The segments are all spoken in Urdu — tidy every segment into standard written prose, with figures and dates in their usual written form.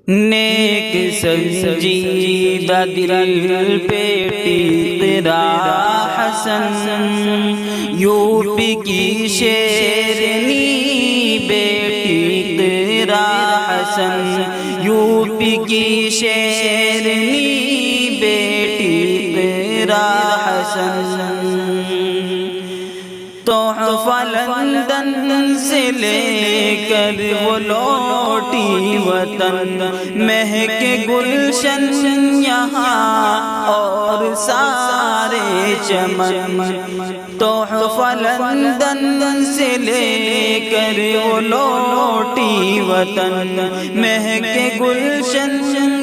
نیک سنجیدہ دل پہ تیرا حسن، یو پی کی شیرنی بیٹی تیرا حسن، یو پی کی شیرنی بیٹی تیرا حسن۔ تحفہ لندن سے لے کر وہ لوٹی وطن، مہکے گلشن یہاں اور سارے چمن۔ تحفہ لندن سے لے کر وہ لوٹی وطن، مہکے گلشن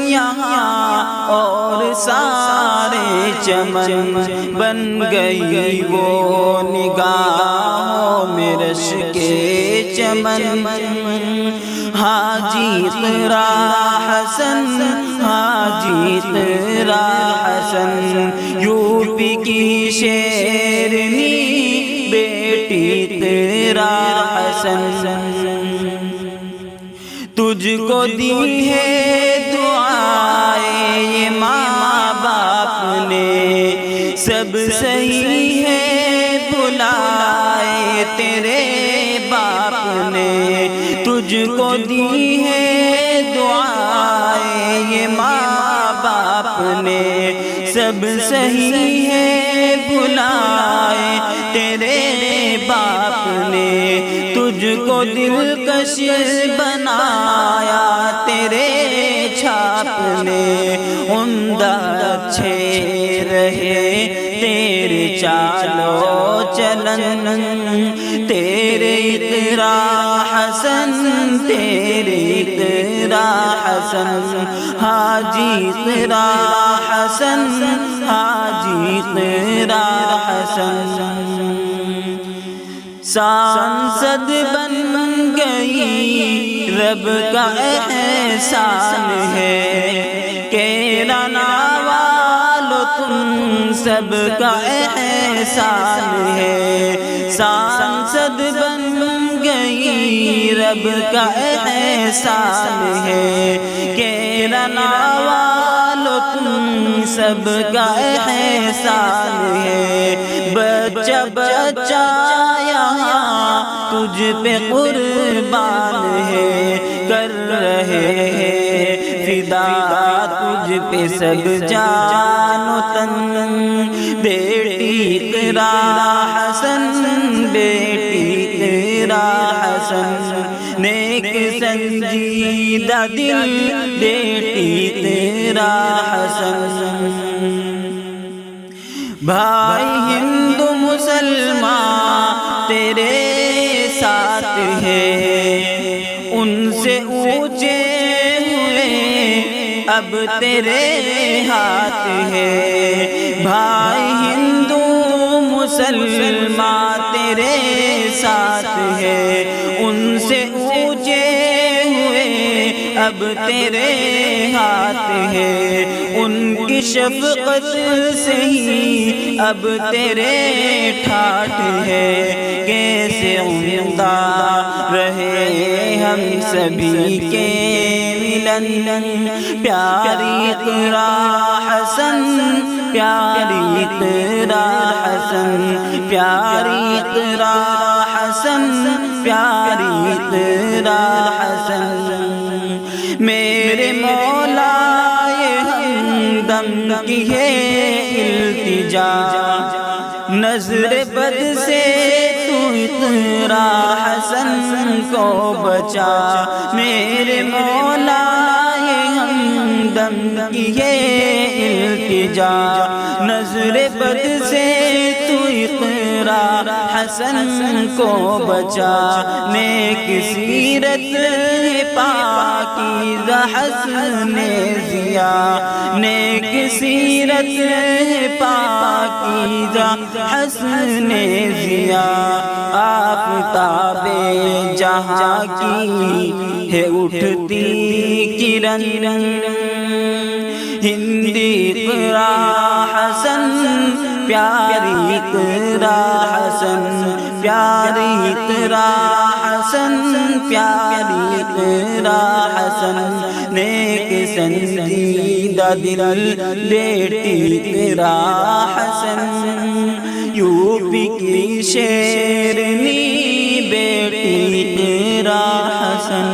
یہاں اور سارے چمن۔ بن گئی وہ نگاہوں میں رش کے چمن، حاجی تیرا حسن، حاجی تیرا حسن، یو پی کی شیرنی بیٹی تیرا حسن۔ تجھ کو دی ہے دعائیں یہ ماں باپ نے، سب صحیح ہے بلائے تیرے باپ نے۔ تجھ کو دی ہے دعائیں یہ ماں باپ نے، سب صحیح ہے بلائے تیرے باپ نے۔ تجھ کو دلکش بنایا تیرے چھاپ نے، عمدہ اچھے رہے تیرے چال و چلن، تیرے اقرا حسن، تیرے اقرا حسن، حاجی تیرا حسن، حاجی تیرا حسن۔ سانسد بن گئی رب کا احسان ہے، کیرانا والو تم سب کا احسان ہے۔ سانسد بن گئی رب کا احسان ہے، کیرانا والو تم سب کا احسان ہے۔ بچہ بچہ یہاں تجھ پہ قربان ہے، کر رہے ہیں فدا تجھ پہ سب جان و تن۔ بیٹی تیرا حسن، بیٹی تیرا حسن، نیک سنجیدہ دل بیٹی تیرا حسن۔ بھائی ہندو مسلمان تیرے ساتھ ہے، ان سے اونچے ہوئے اب تیرے ہاتھ ہے۔ بھائی ہندو مسلمان تیرے ساتھ ہے، ان سے اونچے ہوئے اب تیرے ہاتھ ہے۔ ان کی شفقت سے ہی اب تیرے ٹھاٹھ ہے، کیسے عمدہ رہے ہم سبھی کے ملن۔ پیاری تیرا حسن، پیاری تیرا حسن، پیاری تیرا حسن، پیاری تیرا حسن۔ میرے مولا یہ ہمدم کی ہے التجا، نظر بد سے تو تیرا حسن کو بچا۔ میرے مولا یہ ہمدم کی ہے التجا، نظر بد سے تو اقرا حسن کو بچا۔ نیک سیرت پاکیزہ حسن ضیا، نیک سیرت پاکیزہ حسن ضیا۔ آفتاب جہاں کی ہے اٹھتی کرن، ہندی اقرا حسن، پیاری اقرا حسن، پیاری اقرا حسن۔ حسن پیاری تیرا حسن نیک سنجیدہ دل بیٹی تیرا حسن یو پی کی شیر